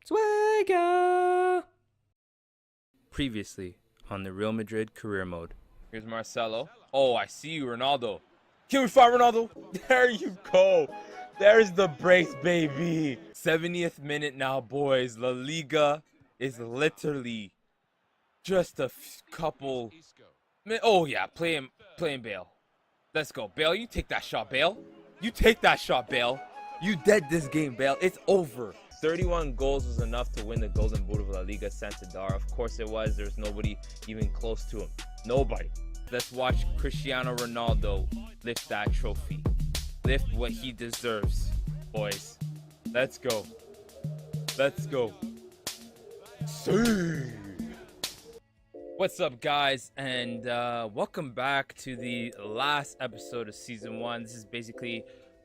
Swagger! Previously on the Real Madrid career mode. Here's Marcelo. Oh, I see you, Ronaldo. Can we find Ronaldo? There you go. There's the brace, baby. 70th minute now, boys. La Liga is literally just a couple. Oh yeah, playing Bale. Let's go, Bale. You take that shot, Bale. You take that shot, Bale. You dead this game, Bale. It's over. 31 goals was enough to win the Golden Boot of La Liga Santander. Of course it was. There's nobody even close to him. Nobody. Let's watch Cristiano Ronaldo lift that trophy. Lift what he deserves, boys. Let's go. Let's go. See. What's up, guys, and welcome back to the last episode of season 1. This is basically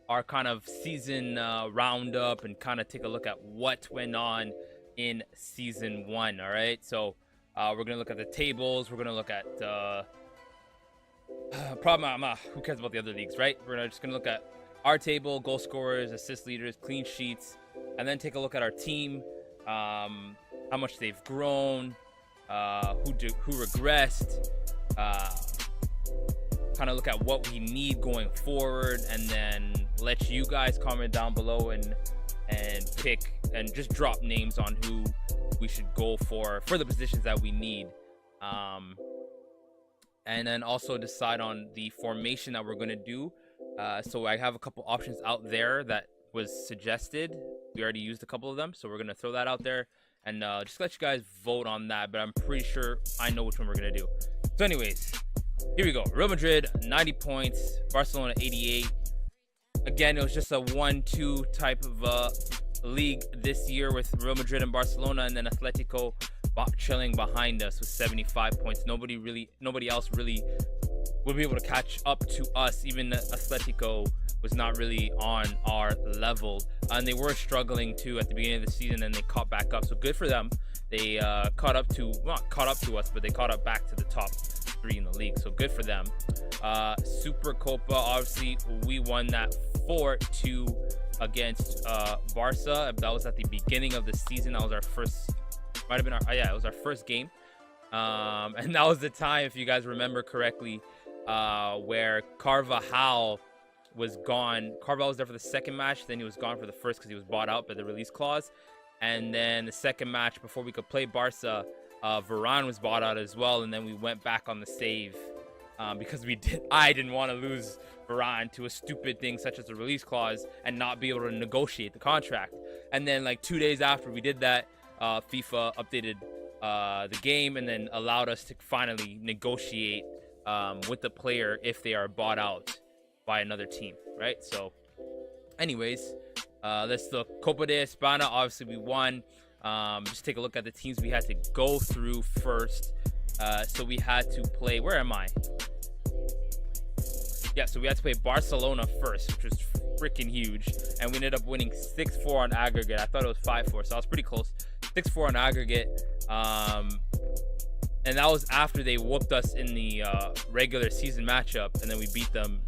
our kind of season roundup and kind of take a look at what went on in season 1. All right, so we're gonna look at the tables. We're gonna look at who cares about the other leagues, right? We're just gonna look at our table, goal scorers, assist leaders, clean sheets, and then take a look at our team, how much they've grown, who regressed, kind of look at what we need going forward, and then let you guys comment down below and pick and just drop names on who we should go for the positions that we need, and then also decide on the formation that we're going to do. So I have a couple options out there that was suggested. We already used a couple of them, so we're going to throw that out there and just let you guys vote on that, but I'm pretty sure I know which one we're going to do. So anyways, here we go. Real Madrid, 90 points. Barcelona, 88. Again, it was just a 1-2 type of league this year with Real Madrid and Barcelona, and then Atletico chilling behind us with 75 points. Nobody else really will be able to catch up to us. Even Atletico was not really on our level, and they were struggling too at the beginning of the season, and they caught back up. So good for them. They not caught up to us, but they caught up back to the top 3 in the league. So good for them. Super Copa, obviously we won that 4-2 against Barca. That was at the beginning of the season. That was our first, might have been our, yeah, it was our first game. And that was the time, if you guys remember correctly, where Carvajal was gone. Carvajal was there for the second match, then he was gone for the first because he was bought out by the release clause. And then the second match, before we could play Barca, Varane was bought out as well, and then we went back on the save because I didn't want to lose Varane to a stupid thing such as a release clause and not be able to negotiate the contract. And then like 2 days after we did that, FIFA updated the game and then allowed us to finally negotiate with the player if they are bought out by another team, right? So anyways, let's look. Copa de España, obviously we won. Just take a look at the teams we had to go through first. So we had to play, where am I? Yeah, so we had to play Barcelona first, which was freaking huge, and we ended up winning 6-4 on aggregate. I thought it was 5-4, so I was pretty close. 6-4 on aggregate, and that was after they whooped us in the regular season matchup, and then we beat them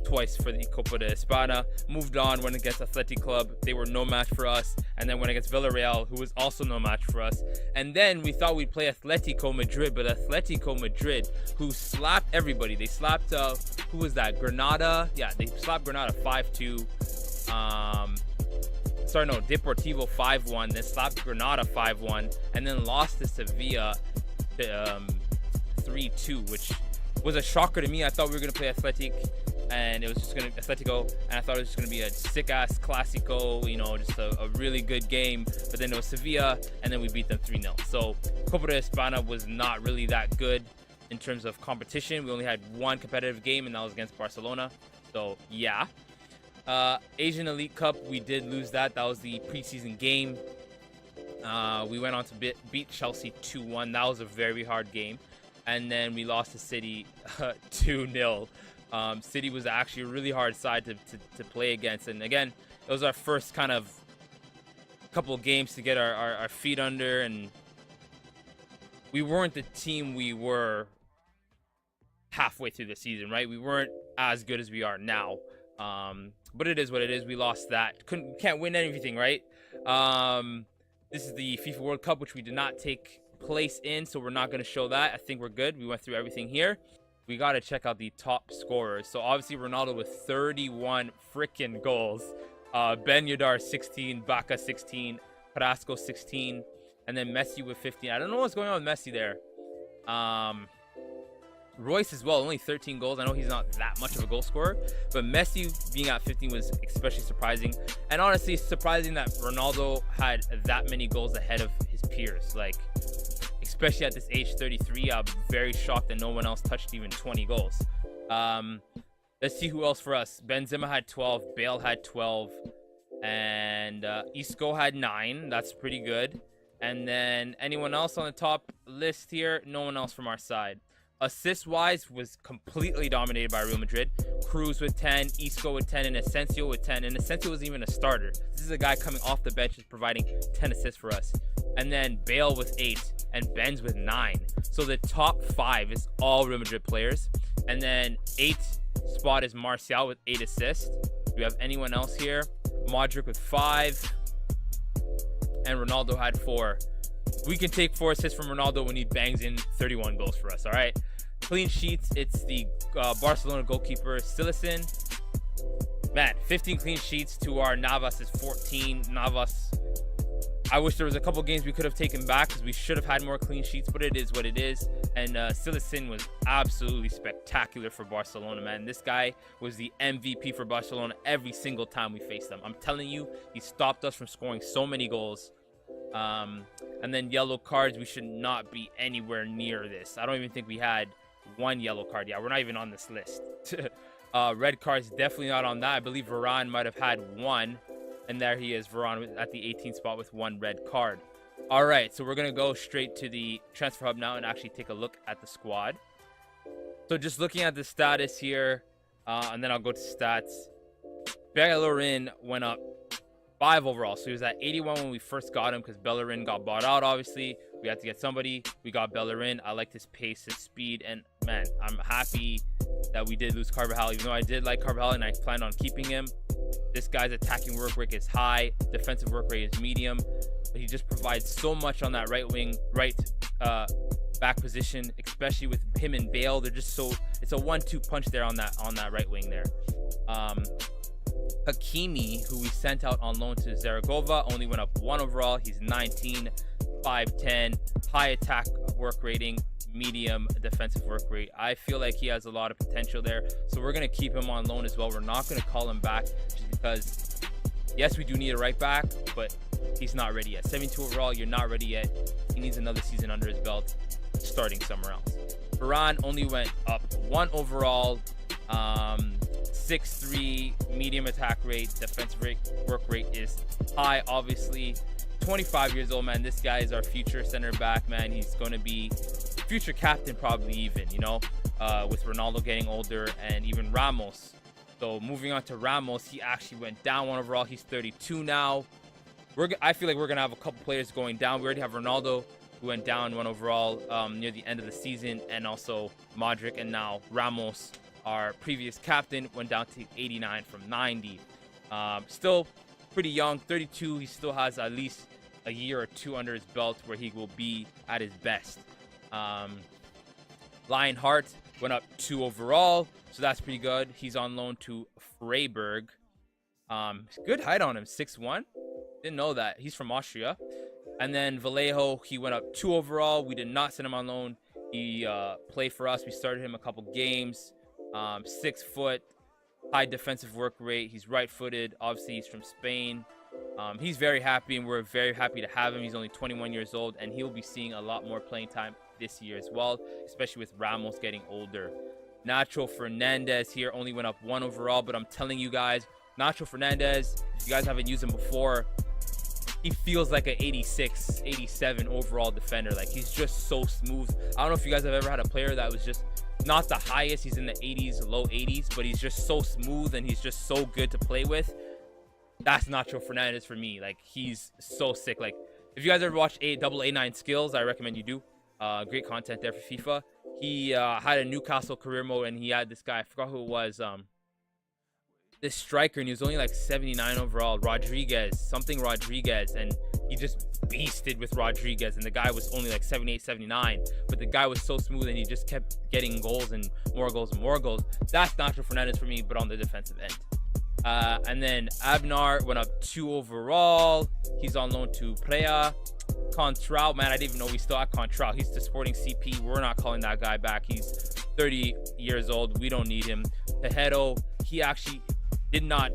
twice for the Copa de España. Moved on, went against Athletic Club. They were no match for us. And then went against Villarreal, who was also no match for us. And then we thought we'd play Atletico Madrid, but Atletico Madrid, who slapped everybody. They slapped, who was that? Granada? Yeah, they slapped Granada 5-2. Sorry, no, Deportivo 5-1. Then slapped Granada 5-1. And then lost to Sevilla 3-2, which was a shocker to me. I thought we were going to play Athletic, and it was just going to Atletico, and I thought it was just going to be a sick-ass Clásico, you know, just a really good game. But then it was Sevilla, and then we beat them 3-0. So Copa de España was not really that good in terms of competition. We only had one competitive game, and that was against Barcelona. So yeah. Asian Elite Cup, we did lose that. That was the preseason game. We went on to beat Chelsea 2-1. That was a very hard game. And then we lost to City 2-0. City was actually a really hard side to play against. And again, it was our first kind of couple of games to get our feet under. And we weren't the team we were halfway through the season, right? We weren't as good as we are now. But it is what it is. We lost that. Can't win anything, right? This is the FIFA World Cup, which we did not take place in, so we're not going to show that. I think we're good. We went through everything here. We got to check out the top scorers. So obviously Ronaldo with 31 freaking goals. Ben Yedder 16, Baca 16, Carrasco 16, and then Messi with 15. I don't know what's going on with Messi there. Royce as well, only 13 goals. I know he's not that much of a goal scorer, but Messi being at 15 was especially surprising. And honestly, it's surprising that Ronaldo had that many goals ahead of his peers. Like, especially at this age, 33, I'm very shocked that no one else touched even 20 goals. Let's see who else for us. Benzema had 12, Bale had 12, and Isco had 9. That's pretty good. And then anyone else on the top list here? No one else from our side. Assist-wise was completely dominated by Real Madrid. Cruz with 10, Isco with 10, and Asensio with 10. And Asensio wasn't even a starter. This is a guy coming off the bench, just providing 10 assists for us. And then Bale with 8, and Benz with 9. So the top 5 is all Real Madrid players. And then 8th spot is Martial with 8 assists. Do we have anyone else here? Modric with 5. And Ronaldo had 4. We can take 4 assists from Ronaldo when he bangs in 31 goals for us, all right? Clean sheets, it's the Barcelona goalkeeper, Silesen. Man, 15 clean sheets to our Navas is 14. Navas, I wish there was a couple games we could have taken back because we should have had more clean sheets, but it is what it is. And Silesen was absolutely spectacular for Barcelona, man. This guy was the MVP for Barcelona every single time we faced them. I'm telling you, he stopped us from scoring so many goals. And then yellow cards, we should not be anywhere near this. I don't even think we had 1 yellow card. Yeah, we're not even on this list. Red cards, definitely not on that. I believe Varane might have had 1. And there he is, Varane at the 18th spot with 1 red card. All right, so we're going to go straight to the transfer hub now and actually take a look at the squad. So just looking at the status here, and then I'll go to stats. Bellerin went up 5 overall. So he was at 81 when we first got him because Bellerin got bought out, obviously. We had to get somebody. We got Bellerin. I liked his pace, his speed, and man, I'm happy that we did lose Carvajal, even though I did like Carvajal and I planned on keeping him. This guy's attacking work rate is high, defensive work rate is medium, but he just provides so much on that right back position, especially with him and Bale. They're just so, it's a 1-2 punch there on that right wing there. Hakimi, who we sent out on loan to Zaragoza, only went up 1 overall. He's 19, 5'10", high attack work rating, medium defensive work rate. I feel like he has a lot of potential there, so we're going to keep him on loan as well. We're not going to call him back just because, yes, we do need a right back, but he's not ready yet. 72 overall, you're not ready yet. He needs another season under his belt, starting somewhere else. Varane only went up 1 overall, 6'3", medium attack rate, defensive work rate is high, obviously. 25 years old, man. This guy is our future center back, man. He's going to be future captain probably even, you know, with Ronaldo getting older and even Ramos. So moving on to Ramos, he actually went down 1 overall. He's 32 now. I feel like we're going to have a couple players going down. We already have Ronaldo, who went down 1 overall near the end of the season, and also Modric, and now Ramos, our previous captain, went down to 89 from 90. Still pretty young, 32. He still has at least a year or 2 under his belt where he will be at his best. Lionheart went up 2 overall, so that's pretty good. He's on loan to Freiburg. Good height on him, 6'1". Didn't know that. He's from Austria. And then Vallejo, he went up 2 overall. We did not send him on loan. He played for us. We started him a couple games. 6 foot, high defensive work rate. He's right-footed. Obviously, he's from Spain. He's very happy, and we're very happy to have him. He's only 21 years old, and he'll be seeing a lot more playing time this year as well, especially with Ramos getting older. Nacho Fernandez here only went up 1 overall, but I'm telling you guys, Nacho Fernandez, if you guys haven't used him before, he feels like an 86, 87 overall defender. Like, he's just so smooth. I don't know if you guys have ever had a player that was just not the highest. He's in the 80s, low 80s, but he's just so smooth and he's just so good to play with. That's Nacho Fernandez for me. Like, he's so sick. Like, if you guys ever watched A9 Skills, I recommend you do. Great content there for FIFA. He had a Newcastle career mode, and he had this guy, I forgot who it was, this striker, and he was only like 79 overall, Rodriguez, and he just beasted with Rodriguez, and the guy was only like 78, 79, but the guy was so smooth, and he just kept getting goals and more goals and more goals. That's Nacho Fernandez for me, but on the defensive end. And then Abnar went up 2 overall. He's on loan to Playa. Contral, man, I didn't even know we still had Contral. He's the Sporting CP. We're not calling that guy back. He's 30 years old. We don't need him. Tejero, he actually did not.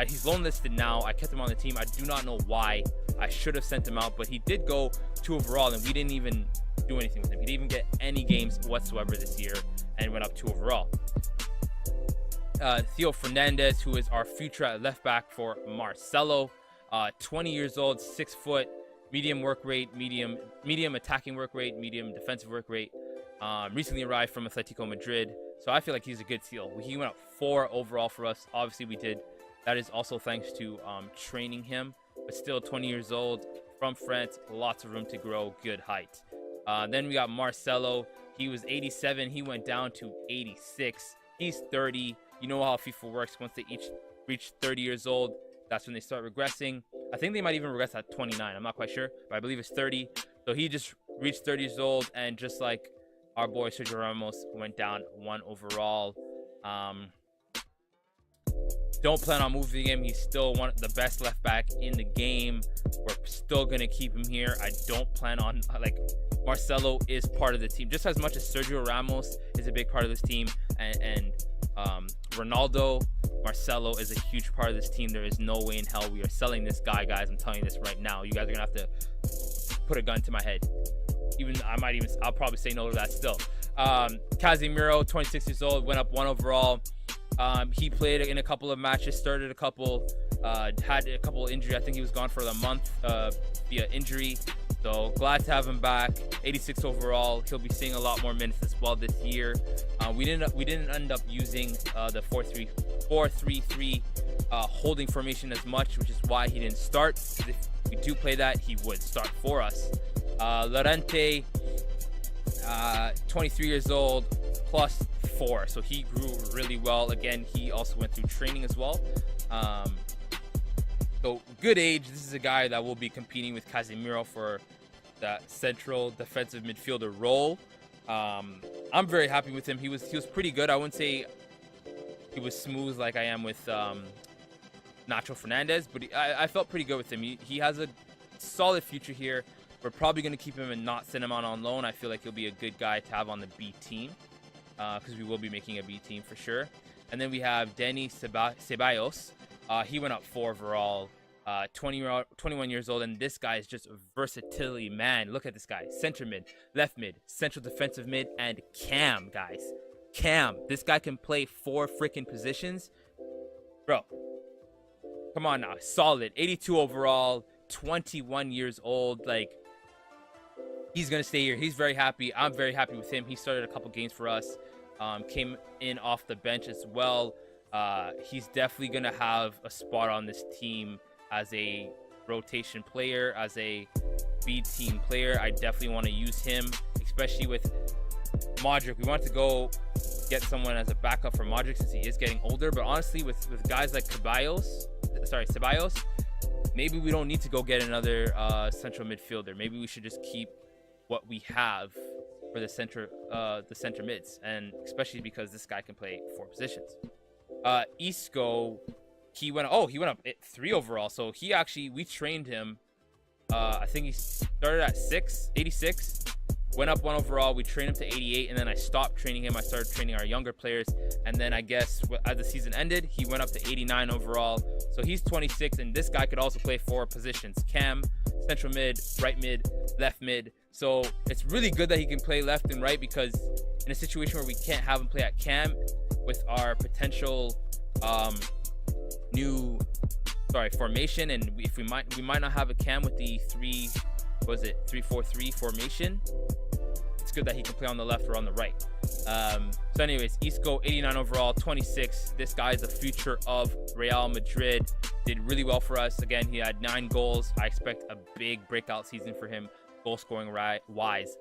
He's loan listed now. I kept him on the team. I do not know why. I should have sent him out, but he did go 2 overall, and we didn't even do anything with him. He didn't even get any games whatsoever this year, and went up 2 overall. Theo Fernandez, who is our future at left back for Marcelo, 20 years old, 6 foot, medium work rate, medium attacking work rate, medium defensive work rate. Recently arrived from Atletico Madrid, so I feel like he's a good steal. He went up 4 overall for us. Obviously, we did. That is also thanks to training him, but still 20 years old, from France, lots of room to grow, good height. Then we got Marcelo. He was 87. He went down to 86. He's 30. You know how FIFA works. Once they each reach 30 years old, that's when they start regressing. I think they might even regress at 29. I'm not quite sure, but I believe it's 30. So he just reached 30 years old, and just like our boy Sergio Ramos, went down 1 overall. Don't plan on moving him. He's still one of the best left back in the game. We're still going to keep him here. I don't plan on, like, Marcelo is part of the team. Just as much as Sergio Ramos is a big part of this team, and Ronaldo, Marcelo is a huge part of this team. There is no way in hell we are selling this guy, guys. I'm telling you this right now. You guys are going to have to put a gun to my head. I'll probably say no to that still. Casemiro, 26 years old, went up 1 overall. He played in a couple of matches, started a couple, had a couple injury. I think he was gone for the month via injury. So glad to have him back. 86 overall. He'll be seeing a lot more minutes as well this year. We didn't end up using the 4-3-3 holding formation as much, which is why he didn't start. If we do play that, he would start for us. Lorente, 23 years old, +4, so he grew really well. Again, he also went through training as well. So good age. This is a guy that will be competing with Casemiro for that central defensive midfielder role. I'm very happy with him. He was pretty good. I wouldn't say he was smooth like I am with Nacho Fernandez, but I felt pretty good with him. He has a solid future here. We're probably going to keep him and not send him out on loan. I feel like he'll be a good guy to have on the B team, because we will be making a B team for sure. And then we have Denny Ceballos. He went up 4 overall, 21 years old, and this guy is just versatility, man. Look at this guy. Center mid, left mid, central defensive mid, and cam, guys. Cam. This guy can play 4 freaking positions. Bro, come on now. Solid. 82 overall, 21 years old. Like, he's going to stay here. He's very happy. I'm very happy with him. He started a couple games for us. Came in off the bench as well. He's definitely going to have a spot on this team as a rotation player, as a B team player. I definitely want to use him, especially with Modric. We want to go get someone as a backup for Modric since he is getting older. But honestly, with guys like Ceballos, maybe we don't need to go get another central midfielder. Maybe we should just keep what we have for the center mids, and especially because this guy can play 4 positions. Isco, he went up at 3 overall. So we trained him. I think he started at 86, went up 1 overall. We trained him to 88, and then I stopped training him. I started training our younger players, and then I guess as the season ended, he went up to 89 overall. So he's 26, and this guy could also play 4 positions: cam, central mid, right mid, left mid. So it's really good that he can play left and right, because in a situation where we can't have him play at cam with our potential formation, and if we might not have a cam with the 3-4-3 formation, it's good that he can play on the left or on the right. So anyways, Isco, 89 overall, 26. This guy is the future of Real Madrid. Did really well for us. Again, he had 9 goals. I expect a big breakout season for him, goal scoring wise,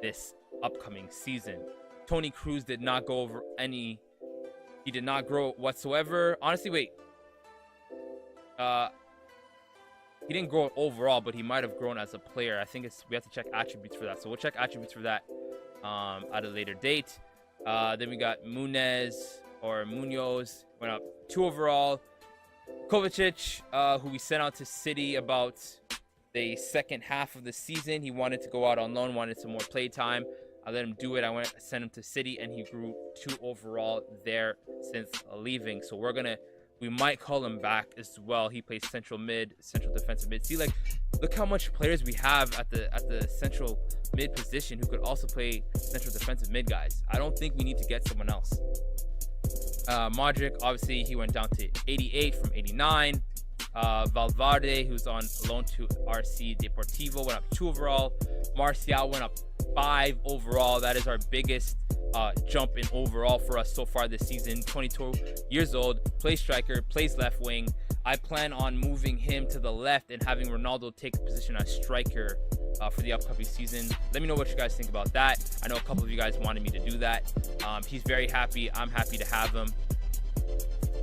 this upcoming season. Toni Kroos did not go over any. He did not grow whatsoever. Honestly, wait. he didn't grow overall, but he might have grown as a player. I think we have to check attributes for that. So we'll check attributes for that at a later date. Then we got Munoz went up 2 overall. Kovacic, who we sent out to City about the second half of the season. He wanted to go out on loan, wanted some more play time. I let him do it. I sent him to City, and he grew 2 overall there since leaving. So we might call him back as well. He plays central defensive mid. See, like, look how much players we have at the central mid position who could also play central defensive mid, guys. I don't think we need to get someone else. Modric, obviously, he went down to 88 from 89. Valverde, who's on loan to RC Deportivo, went up 2 overall. Martial went up 5 overall. That is our biggest jump in overall for us so far this season. 22 years old, plays striker, plays left wing. I plan on moving him to the left and having Ronaldo take a position as striker for the upcoming season. Let me know what you guys think about that. I know a couple of you guys wanted me to do that. He's very happy. I'm happy to have him.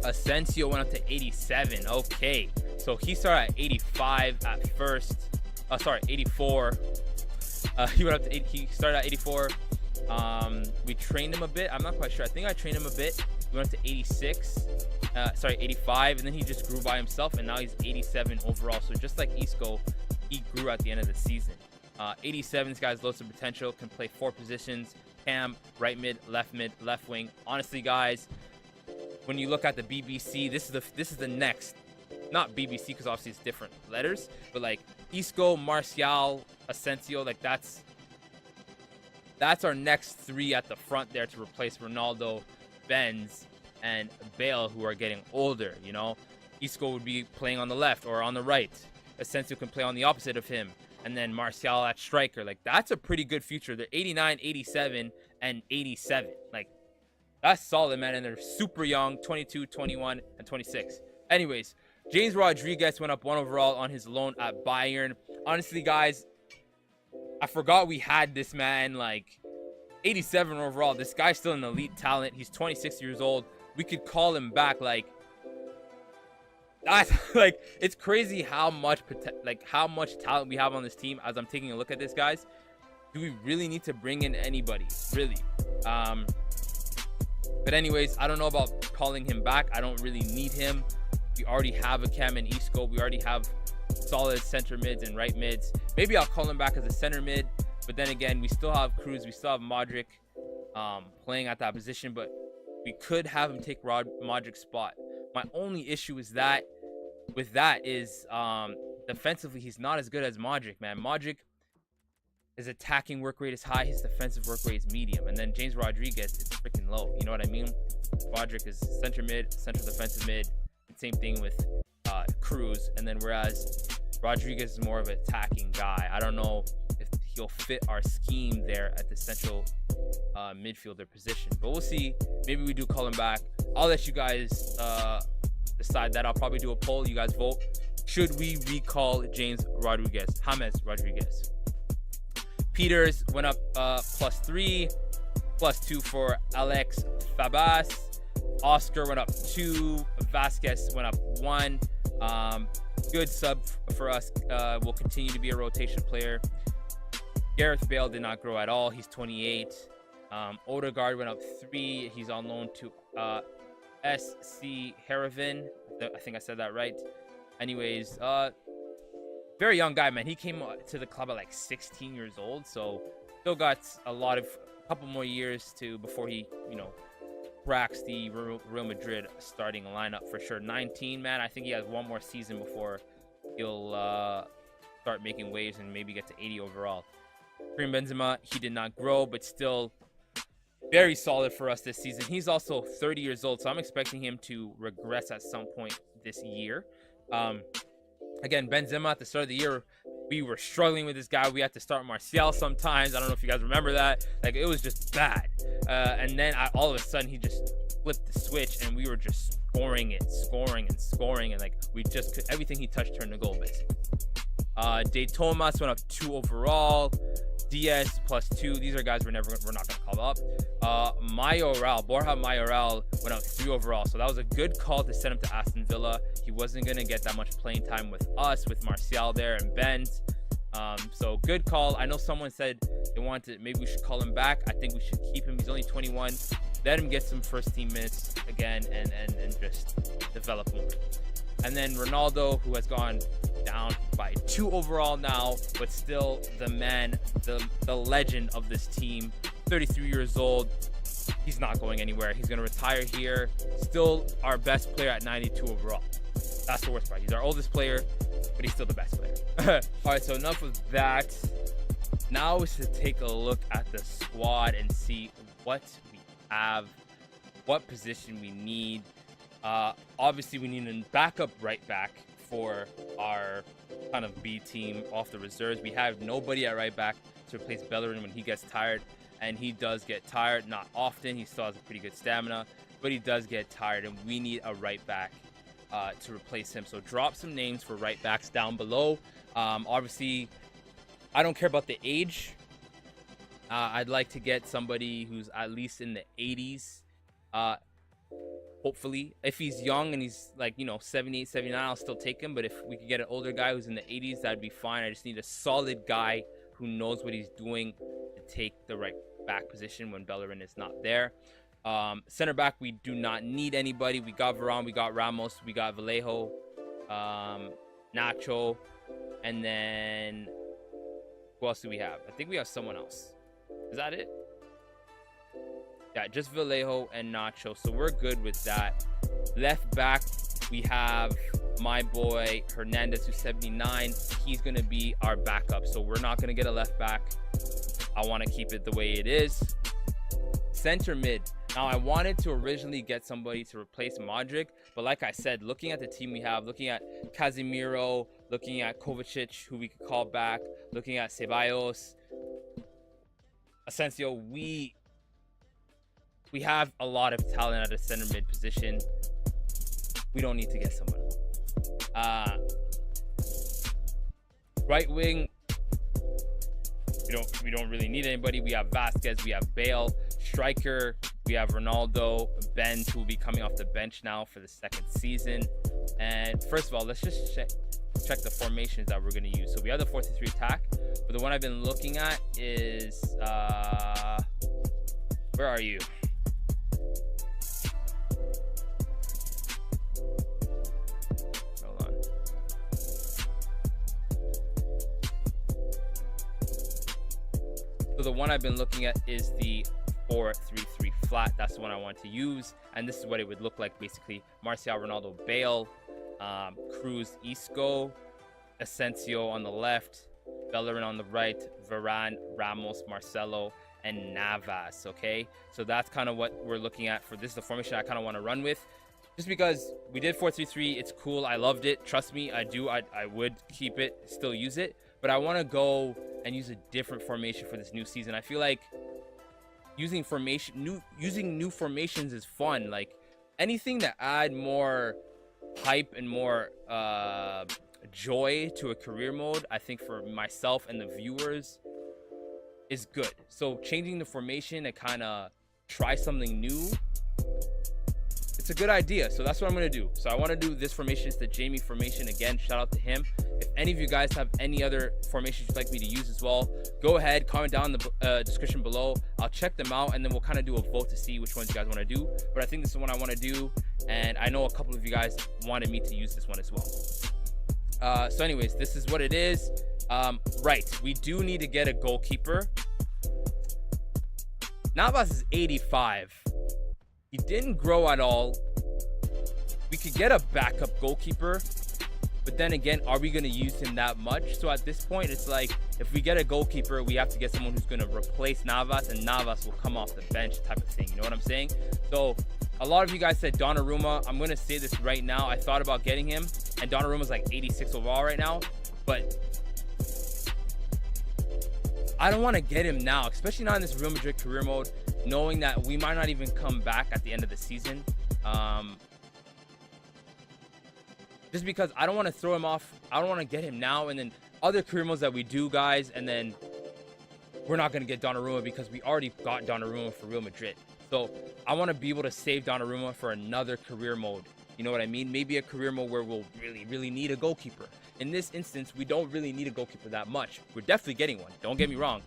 Asensio went up to 87. Okay, so he started at 85 at first. 84. He started at 84. We trained him a bit. I'm not quite sure. I think I trained him a bit. We went up to 85, and then he just grew by himself, and now he's 87 overall. So just like Isco, he grew at the end of the season. 87, this guy's loads of potential, can play 4 positions: cam, right mid, left wing. Honestly, guys, when you look at the BBC, this is the next, not BBC because obviously it's different letters, but like Isco, Martial, Asensio, like that's our next 3 at the front there to replace Ronaldo, Benz, and Bale, who are getting older. You know, Isco would be playing on the left or on the right. Asensio can play on the opposite of him, and then Martial at striker. Like, that's a pretty good future. They're 89, 87, and 87. Like, that's solid, man. And they're super young, 22, 21, and 26. Anyways, James Rodriguez went up 1 overall on his loan at Bayern. Honestly, guys, I forgot we had this man. Like, 87 overall. This guy's still an elite talent. He's 26 years old. We could call him back. Like, that's like, it's crazy how much talent we have on this team. As I'm taking a look at this, guys, do we really need to bring in anybody? Really? But anyways, I don't know about calling him back. I don't really need him. We already have a Cam and Isco. We already have solid center mids and right mids. Maybe I'll call him back as a center mid. But then again, we still have Cruz. We still have Modric playing at that position. But we could have him take Modric's spot. My only issue is that defensively, he's not as good as Modric, man. Modric, his attacking work rate is high, his defensive work rate is medium, and then James Rodriguez is freaking low. You know what I mean? Modric is center mid, central defensive mid. Same thing with Cruz, and then whereas Rodriguez is more of an attacking guy. I don't know if he'll fit our scheme there at the central midfielder position, but we'll see. Maybe we do call him back. I'll let you guys decide that. I'll probably do a poll. You guys vote. Should we recall James Rodriguez? Peters went up +3, +2 for Alex Fabas. Oscar went up 2. Vasquez went up 1. Good sub for us. Will continue to be a rotation player. Gareth Bale did not grow at all. He's 28. Odegaard went up 3. He's on loan to SC Heerenveen. I think I said that right. Anyways, very young guy, man. He came to the club at like 16 years old, so still got a couple more years before he, cracks the Real Madrid starting lineup for sure. 19, man. I think he has 1 more season before he'll start making waves and maybe get to 80 overall. Karim Benzema, he did not grow, but still very solid for us this season. He's also 30 years old, so I'm expecting him to regress at some point this year. Again, Benzema at the start of the year, we were struggling with this guy. We had to start Martial sometimes. I don't know if you guys remember that. Like, it was just bad. And then all of a sudden, he just flipped the switch, and we were just scoring, and like everything he touched turned to goal, basically. De Thomas went up 2 overall. Diaz +2. These are guys we're not gonna call up. Borja Mayoral went out 3 overall, so that was a good call to send him to Aston Villa. He wasn't gonna get that much playing time with us, with Martial there and Benz. So good call. I know someone said they wanted maybe we should call him back. I think we should keep him. He's only 21. Let him get some first team minutes again and just develop more. And then Ronaldo, who has gone down by 2 overall now, but still the man, the legend of this team. 33 years old. He's not going anywhere. He's going to retire here. Still our best player at 92 overall. That's the worst part. He's our oldest player, but he's still the best player. All right, so enough of that. Now is to take a look at the squad and see what we have, what position we need. Obviously, we need a backup right back for our kind of B team off the reserves. We have nobody at right back to replace Bellerin when he gets tired, and he does get tired. Not often. He still has a pretty good stamina, but he does get tired, and we need a right back to replace him. So drop some names for right backs down below. Obviously, I don't care about the age. I'd like to get somebody who's at least in the 80s. Hopefully, if he's young and he's like, 78, 79, I'll still take him. But if we could get an older guy who's in the 80s, that'd be fine. I just need a solid guy who knows what he's doing to take the right back position when Bellerin is not there. Center back, we do not need anybody. We got Varane, we got Ramos, we got Vallejo, Nacho, and then who else do we have? I think we have someone else. Is that it? Yeah, just Vallejo and Nacho. So we're good with that. Left back, we have my boy Hernandez, who's 79. He's going to be our backup. So we're not going to get a left back. I want to keep it the way it is. Center mid. Now, I wanted to originally get somebody to replace Modric. But like I said, looking at the team we have, looking at Casemiro, looking at Kovacic, who we could call back, looking at Ceballos, Asensio, we have a lot of talent at a center mid position. We don't need to get someone. Right wing, we don't really need anybody. We have Vasquez, we have Bale. Striker, we have Ronaldo, Benz, who will be coming off the bench now for the second season. And first of all, let's just check the formations that we're going to use. So we have the 4-3-3 attack, but the one I've been looking at is where are you? So the one I've been looking at is the 4-3-3 flat. That's the one I want to use, and this is what it would look like basically. Martial, Ronaldo, Bale, Cruz, Isco, Asensio on the left, Bellerin on the right, Varane, Ramos, Marcelo, and Navas. Okay, so that's kind of what we're looking at for this. Is the formation I kind of want to run with, just because we did 4-3-3. It's cool. I loved it. Trust me, I do. I would keep it, still use it, but I want to go and use a different formation for this new season. I feel like using new formations is fun. Like anything that add more hype and more joy to a career mode, I think for myself and the viewers is good. So changing the formation to kind of try something new, it's a good idea. So that's what I'm going to do. So I want to do this formation. It's the Jamie formation. Again, shout out to him. If any of you guys have any other formations you'd like me to use as well, go ahead, comment down in the description below. I'll check them out, and then we'll kind of do a vote to see which ones you guys want to do. But I think this is the one I want to do, and I know a couple of you guys wanted me to use this one as well. So anyways, this is what it is. Right, we do need to get a goalkeeper. Navas is 85. He didn't grow at all. We could get a backup goalkeeper, but then again, are we going to use him that much? So at this point, it's like, if we get a goalkeeper, we have to get someone who's going to replace Navas, and Navas will come off the bench type of thing. You know what I'm saying? So a lot of you guys said Donnarumma. I'm going to say this right now. I thought about getting him, and Donnarumma's like 86 overall right now, but I don't want to get him now, especially not in this Real Madrid career mode, knowing that we might not even come back at the end of the season. Just because I don't want to throw him off. I don't want to get him now, and then other career modes that we do, guys, and then we're not going to get Donnarumma because we already got Donnarumma for Real Madrid. So I want to be able to save Donnarumma for another career mode. You know what I mean? Maybe a career mode where we'll really need a goalkeeper. In this instance, we don't really need a goalkeeper that much. We're definitely getting one. Don't get me wrong.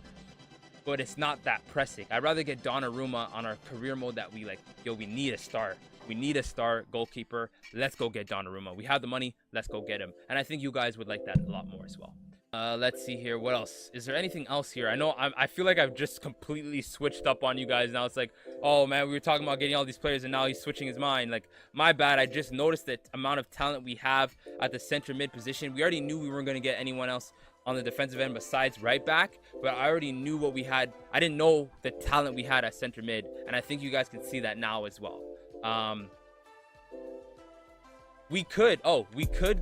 But it's not that pressing. I'd rather get Donnarumma on our career mode that we like, yo, we need a star. We need a star goalkeeper. Let's go get Donnarumma. We have the money. Let's go get him. And I think you guys would like that a lot more as well. Let's see here. What else? Is there anything else here? I feel like I've just completely switched up on you guys. Now it's like, oh man, we were talking about getting all these players and now he's switching his mind. Like, my bad. I just noticed the amount of talent we have at the center mid position. We already knew we weren't going to get anyone else on the defensive end besides right back, but I already knew what we had. I didn't know the talent we had at center mid, and I think you guys can see that now as well. We could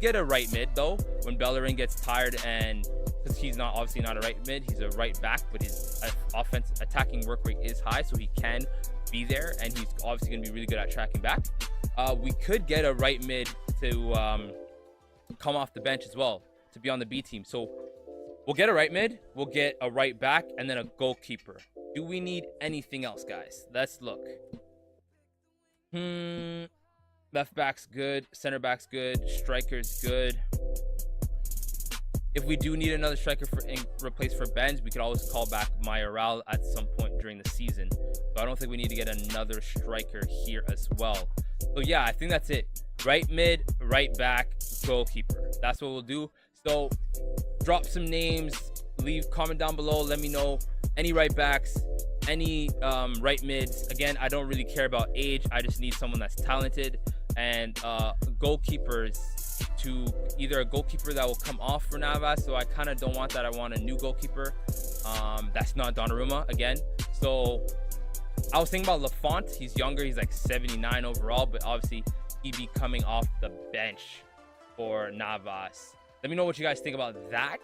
get a right mid though when Bellerin gets tired, and because he's not obviously not a right mid, he's a right back, but his attacking work rate is high, so he can be there, and he's obviously going to be really good at tracking back. We could get a right mid to come off the bench as well to be on the B team. So we'll get a right mid, we'll get a right back, and then a goalkeeper. Do we need anything else, guys? Let's look. Left back's good, center back's good, striker's good. If we do need another striker and replace for Benz, we could always call back Mayoral at some point during the season. So I don't think we need to get another striker here as well. So yeah, I think that's it. Right mid, right back, goalkeeper. That's what we'll do. So drop some names, comment down below, let me know any right backs, any right mids. Again, I don't really care about age, I just need someone that's talented. And goalkeepers, to either a goalkeeper that will come off for Navas, so I kind of don't want that. I want a new goalkeeper that's not Donnarumma again. So I was thinking about Lafont. He's younger, he's like 79 overall, but obviously he'd be coming off the bench for Navas. Let me know what you guys think about that.